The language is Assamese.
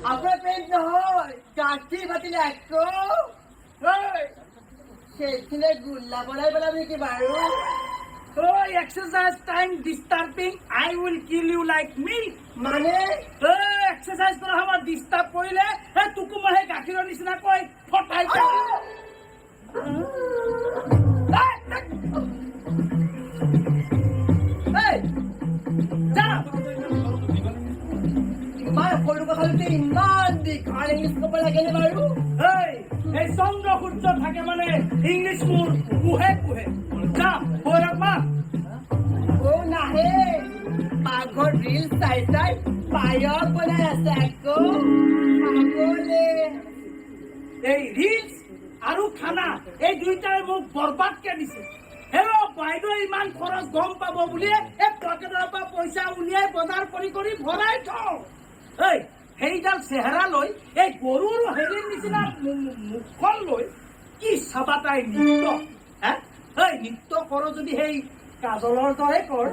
আপনার পেট নহয় গাঠি পাতিলে একো সেইখিনে গুল্লা বনাই পেলাবি কি বাৰু Oh, exercise time disturbing. I will kill you like me. মানে Exercise কৰা সময়ত disturb কৰিলে তোকো মই গাখীৰৰ নিচিনা কৈ ফটাই ইমান সৰু কথাতে ইমান দীঘল ইংলিছ ক'ব লাগেনে বাৰু এই চন্দ্ৰ সূৰ্য থাকে মানে ইংলিছ মোৰ কুহে কুহে যা ভৈৰৱ মা নাহে পাকঘৰ ৰিল চাই চাই পায়স বনাই আছে আকৌ খাবলে এই ৰিলছ আৰু খানা এই দুইটাই মোক বৰবাদকে দিছে বাইদেউ ইমান খৰচ গম পাব বুলিয়ে এই পকেটৰ পৰা পইচা উলিয়াই বজাৰ কৰি কৰি ভৰাই থওঁ সেইডাল চেহেৰা লৈ এই গৰুৰ হেৰিৰ নিচিনা মুখখন লৈ কি চাবা তাই নৃত্য নৃত্য কৰ যদি সেই কাজলৰ দৰে কৰ